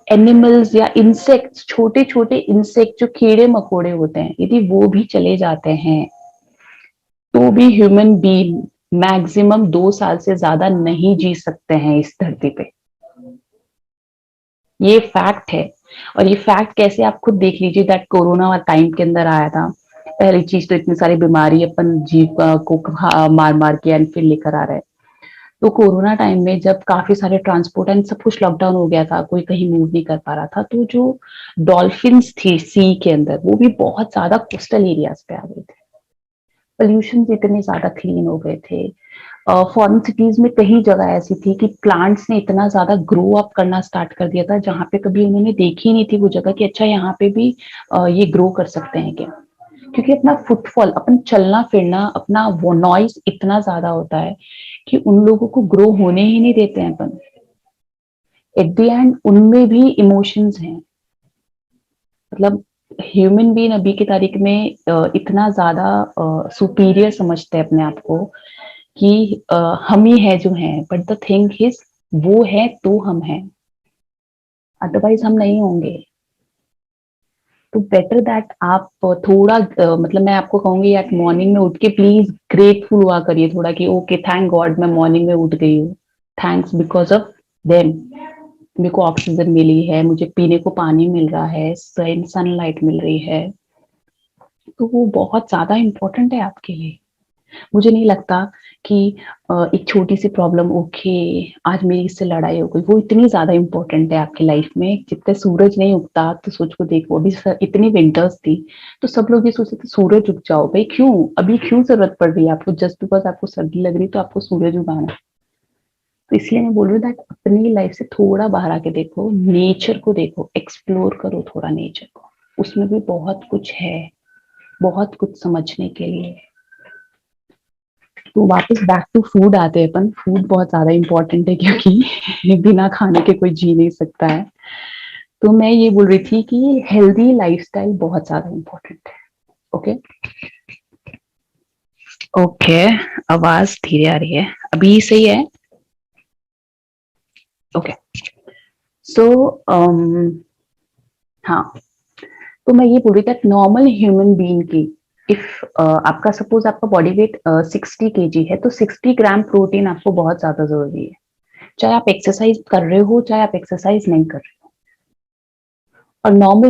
एनिमल्स या इंसेक्ट्स, छोटे छोटे इंसेक्ट जो कीड़े मकोड़े होते हैं, यदि वो भी चले जाते हैं, तो भी ह्यूमन बीइंग मैक्सिमम 2 साल से ज्यादा नहीं जी सकते हैं इस धरती पे। ये फैक्ट है। और ये फैक्ट कैसे, आप खुद देख लीजिए, दैट कोरोना टाइम के अंदर आया था। पहली चीज तो इतनी सारी बीमारी अपन जीव को मार मार के एंड फिर लेकर आ रहे हैं। तो कोरोना टाइम में जब काफी सारे ट्रांसपोर्ट एंड सब कुछ लॉकडाउन हो गया था, कोई कहीं मूव नहीं कर पा रहा था, तो जो डॉल्फिन्स थी सी के अंदर, वो भी बहुत ज्यादा कोस्टल एरियाज पे आ गए थे। पोल्यूशन इतने ज्यादा क्लीन हो गए थे। फॉरेन सिटीज में कई जगह ऐसी थी कि प्लांट्स ने इतना ज्यादा ग्रो अप करना स्टार्ट कर दिया था, जहां पे कभी उन्होंने देखी नहीं थी वो जगह कि अच्छा यहाँ पे भी ये ग्रो कर सकते हैं क्या। क्योंकि अपना फुटफॉल, अपन चलना फिरना, अपना वो नॉइज इतना ज्यादा होता है कि उन लोगों को ग्रो होने ही नहीं देते हैं अपन। एट द एंड उनमें भी इमोशंस हैं। मतलब ह्यूमन बीइंग अभी की तारीख में इतना ज्यादा सुपीरियर समझते हैं अपने आप को कि हम ही है जो हैं, बट द थिंग इज वो है तो हम हैं, अदरवाइज हम नहीं होंगे। तो बेटर दैट आप थोड़ा मतलब मैं आपको कहूंगी यार, मॉर्निंग में उठ के प्लीज ग्रेटफुल हुआ करिए थोड़ा कि ओके थैंक गॉड मैं मॉर्निंग में उठ गई हूँ, थैंक्स बिकॉज ऑफ देम मेरे को ऑक्सीजन मिली है, मुझे पीने को पानी मिल रहा है, सनलाइट मिल रही है। तो वो बहुत ज्यादा इम्पोर्टेंट है आपके लिए। मुझे नहीं लगता कि एक छोटी सी प्रॉब्लम, ओके आज मेरी इससे लड़ाई हो गई, वो इतनी ज्यादा इम्पोर्टेंट है आपकी लाइफ में। जितने सूरज नहीं उगता, तो सोच को देखो, अभी इतनी विंटर्स थी तो सब लोग ये सोचते थे सूरज उग जाओ भाई, क्यों अभी क्यों जरूरत पड़ रही है आपको, जस्ट बिकॉज आपको सर्दी लग रही तो आपको सूरज उगाना। तो इसलिए मैं बोल रही हूँ दैट अपनी लाइफ से थोड़ा बाहर आके देखो, नेचर को देखो, एक्सप्लोर करो थोड़ा नेचर को। उसमें भी बहुत कुछ है, बहुत कुछ समझने के लिए। तो वापस बैक टू फूड आते हैं अपन। फूड बहुत ज्यादा इंपॉर्टेंट है, क्योंकि बिना खाने के कोई जी नहीं सकता है। तो मैं ये बोल रही थी कि हेल्दी लाइफस्टाइल बहुत ज्यादा इंपॉर्टेंट है। ओके ओके, आवाज धीरे आ रही है, अभी सही है? ओके सो हाँ, तो मैं ये बोल रही थी नॉर्मल ह्यूमन बीइंग की, इफ आपका सपोज आपका बॉडी वेट 60 kg है, तो 60 ग्राम प्रोटीन आपको बहुत ज्यादा जरूरी है। चाहे आप एक्सरसाइज कर रहे हो, चाहे आप एक्सरसाइज नहीं कर रहे हो। और नॉर्मल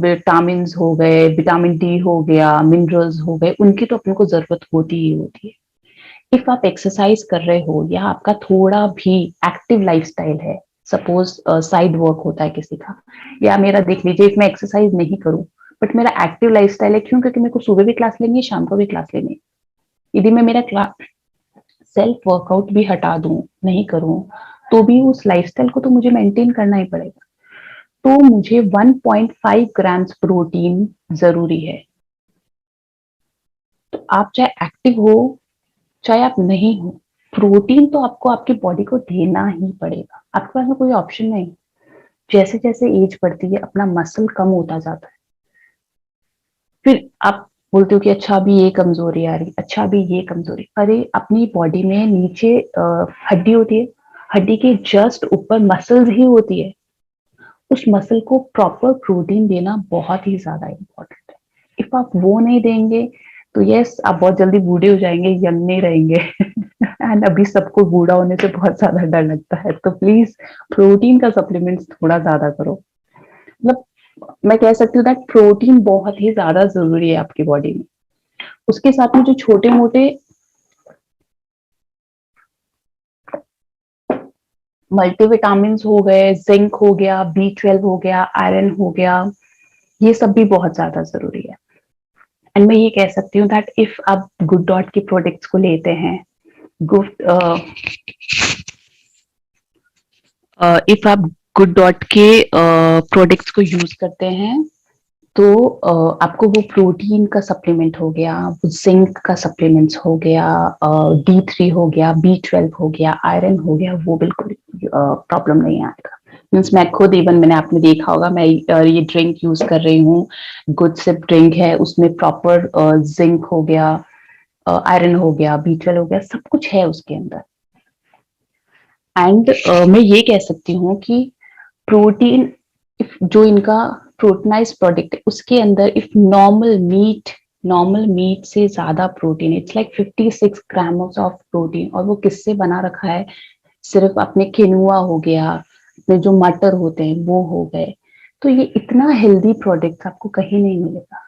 विटामिन हो गए, विटामिन डी हो गया, मिनरल्स हो गए, उनकी तो अपन को जरूरत होती ही होती है। इफ आप एक्सरसाइज कर रहे हो या आपका थोड़ा भी एक्टिव लाइफस्टाइल है, सपोज साइड वर्क होता है किसी का, या मेरा देख लीजिए, इफ मैं एक्सरसाइज नहीं करूं बट मेरा एक्टिव लाइफस्टाइल है, क्यों? क्योंकि मेरे को सुबह भी क्लास लेनी है, शाम को भी क्लास लेनी है। यदि मैं मेरा सेल्फ वर्कआउट भी हटा दूं, नहीं करूं, तो भी उस लाइफस्टाइल को तो मुझे मेंटेन करना ही पड़ेगा। तो मुझे 1.5 ग्राम्स प्रोटीन जरूरी है। तो आप चाहे एक्टिव हो, चाहे आप नहीं हो, प्रोटीन तो आपको आपकी बॉडी को देना ही पड़ेगा, आपके पास में कोई ऑप्शन नहीं। जैसे जैसे एज बढ़ती है, अपना मसल कम होता जाता है। फिर आप बोलते हो कि अच्छा अभी ये कमजोरी आ रही, अच्छा अभी ये कमजोरी, अरे अपनी बॉडी में नीचे हड्डी होती है, हड्डी के जस्ट ऊपर मसल्स ही होती है। उस मसल को प्रॉपर प्रोटीन देना बहुत ही ज्यादा इम्पोर्टेंट है। इफ आप वो नहीं देंगे, तो यस आप बहुत जल्दी बूढ़े हो जाएंगे, यंग नहीं रहेंगे। एंड अभी सबको बूढ़ा होने से बहुत ज्यादा डर लगता है, तो प्लीज प्रोटीन का सप्लीमेंट्स थोड़ा ज्यादा करो। मतलब मैं कह सकती हूँ दैट प्रोटीन बहुत ही ज्यादा जरूरी है आपकी बॉडी में। उसके साथ में जो छोटे मोटे मल्टीविटामिन हो गए, जिंक हो गया, B12 हो गया, आयरन हो गया, ये सब भी बहुत ज्यादा जरूरी है। एंड मैं ये कह सकती हूँ दैट इफ आप गुड डॉट के प्रोडक्ट्स को लेते हैं, गुड इफ आप गुड डॉट के प्रोडक्ट्स को यूज करते हैं, तो आपको वो प्रोटीन का सप्लीमेंट हो गया, वो जिंक का सप्लीमेंट्स हो गया, D3 हो गया, B12 हो गया, आयरन हो गया, वो बिल्कुल प्रॉब्लम नहीं आएगा। मीन्स मैं खुद इवन मैंने आपने देखा होगा मैं ये ड्रिंक यूज कर रही हूँ, गुड सिप ड्रिंक है, उसमें प्रॉपर जिंक हो गया, आयरन हो गया, B12 हो गया, सब कुछ है उसके अंदर। एंड मैं ये कह सकती हूँ कि प्रोटीन जो इनका प्रोटीनाइज प्रोडक्ट है उसके अंदर इफ नॉर्मल मीट से ज्यादा protein, it's like 56 gram of protein, और वो किससे बना रखा है, सिर्फ अपने किनुआ हो गया, अपने जो मटर होते हैं वो हो गए। तो ये इतना हेल्दी प्रोडक्ट आपको कहीं नहीं मिलेगा,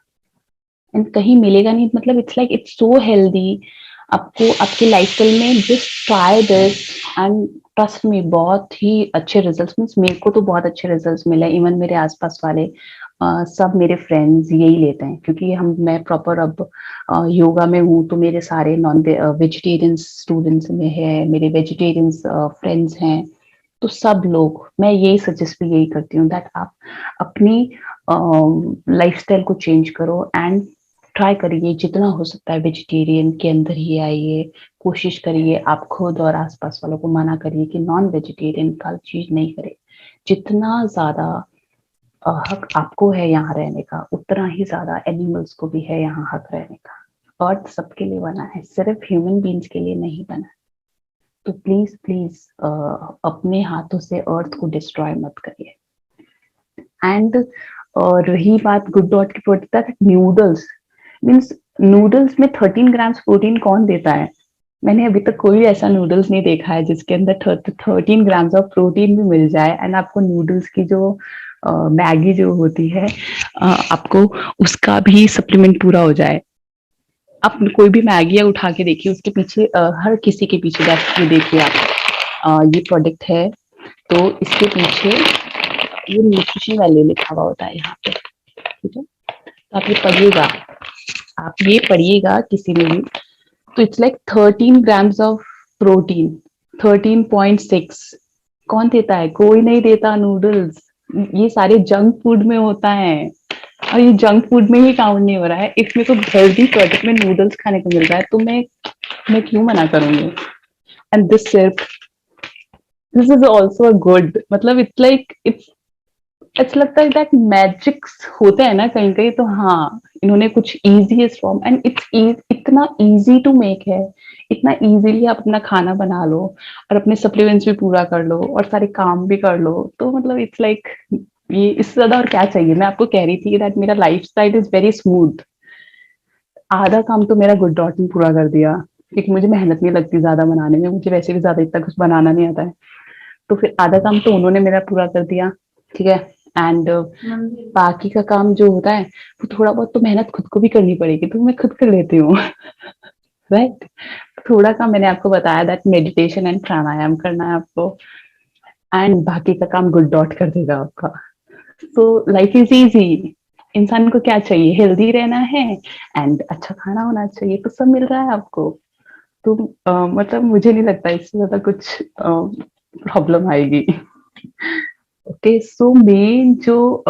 एंड कहीं मिलेगा नहीं, मतलब it's like it's so healthy. आपको आपके लाइफस्टाइल में just try this and trust में बहुत ही अच्छे रिजल्ट्स, मीन्स मेरे को तो बहुत अच्छे रिजल्ट्स मिले, इवन मेरे आसपास वाले सब मेरे फ्रेंड्स यही लेते हैं, क्योंकि मैं प्रॉपर अब योगा में हूँ, तो मेरे सारे नॉन वेजिटेरियन स्टूडेंट्स में है, मेरे वेजिटेरियन फ्रेंड्स हैं, तो सब लोग, मैं यही सजेस्ट भी यही करती हूँ दैट आप अपनी लाइफस्टाइल को चेंज करो एंड ट्राई करिए जितना हो सकता है वेजिटेरियन के अंदर ही आइए, कोशिश करिए, आप खुद और आसपास वालों को मना करिए कि नॉन वेजिटेरियन का चीज नहीं करे। जितना ज्यादा हक आपको है यहाँ रहने का, उतना ही ज्यादा एनिमल्स को भी है यहाँ हक रहने का। अर्थ सबके लिए बना है, सिर्फ ह्यूमन बींग्स के लिए नहीं बना। तो प्लीज प्लीज अपने हाथों से अर्थ को डिस्ट्रॉय मत करिए। एंड रही बात गुड डॉट की प्रोडक्ट, न्यूडल्स, मीन्स नूडल्स में 13 ग्राम्स प्रोटीन कौन देता है? मैंने अभी तक कोई ऐसा नूडल्स नहीं देखा है जिसके अंदर 13 ग्राम्स ऑफ प्रोटीन भी मिल जाए, एंड आपको नूडल्स की जो मैगी जो होती है आपको उसका भी सप्लीमेंट पूरा हो जाए। आप कोई भी मैगी उठा के देखिए, उसके पीछे हर किसी के पीछे जाके देखिए आप, ये प्रोडक्ट है तो इसके पीछे ये न्यूट्रिशन वैल्यू लिखा हुआ होता है यहाँ पे, ठीक है? तो आप ये पढ़िएगा किसी में भी, तो it's like 13 grams of protein, 13.6 कौन देता है? कोई नहीं देता नूडल्स, ये सारे जंक फूड में होता है, और ये जंक फूड में ही काउंट नहीं हो रहा है, इसमें तो हेल्दी प्रोडक्ट में नूडल्स खाने को मिल रहा है, तो मैं क्यों मना करूंगी? And this is also a good, मतलब इट्स लाइक इट्स लगता है दैट मैजिक्स होते हैं ना कहीं कहीं, तो हाँ इन्होंने कुछ इजीएस्ट फॉर्म, एंड इतना इजी टू मेक है, इतना इजीली आप अपना खाना बना लो और अपने सप्लीमेंट्स भी पूरा कर लो और सारे काम भी कर लो, तो मतलब इट्स लाइक ये इससे ज्यादा और क्या चाहिए? मैं आपको कह रही थी दैट मेरा life style is very smooth, आधा काम तो मेरा गुड डॉट ने पूरा कर दिया, क्योंकि मुझे मेहनत नहीं लगती ज्यादा बनाने में, मुझे वैसे भी ज्यादा इतना कुछ बनाना नहीं आता है, तो फिर आधा काम तो उन्होंने मेरा पूरा कर दिया, ठीक है? एंड बाकी का काम जो होता है वो थोड़ा बहुत तो मेहनत खुद को भी करनी पड़ेगी, तो मैं खुद कर लेती हूँ। राइट? थोड़ा काम मैंने आपको बताया दैट मेडिटेशन एंड प्राणायाम करना है आपको, एंड बाकी का काम गुड डॉट कर देगा आपका। तो लाइफ इज इजी, इंसान को क्या चाहिए? हेल्दी रहना है एंड अच्छा खाना होना चाहिए, तो सब मिल रहा है आपको। तो मतलब मुझे नहीं लगता इससे ज्यादा कुछ प्रॉब्लम आएगी। ओके, सो मेन जो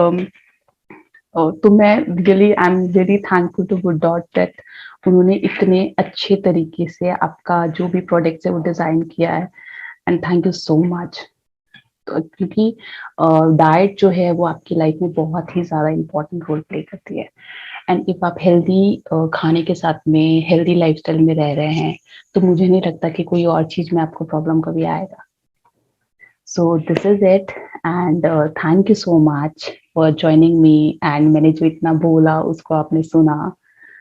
तो मैं really I am very thankful to good dot that उन्होंने इतने अच्छे तरीके से आपका जो भी प्रोडक्ट है वो डिजाइन किया है, and thank you so much. तो क्योंकि डाइट जो है वो आपकी लाइफ में बहुत ही ज्यादा इंपॉर्टेंट रोल प्ले करती है, एंड इफ आप हेल्दी खाने के साथ में हेल्दी लाइफस्टाइल में रह रहे हैं, तो मुझे नहीं लगता कि कोई और चीज में आपको प्रॉब्लम कभी आएगा। So this is it, and thank you so much for joining me, and मैंने जो इतना बोला उसको आपने सुना,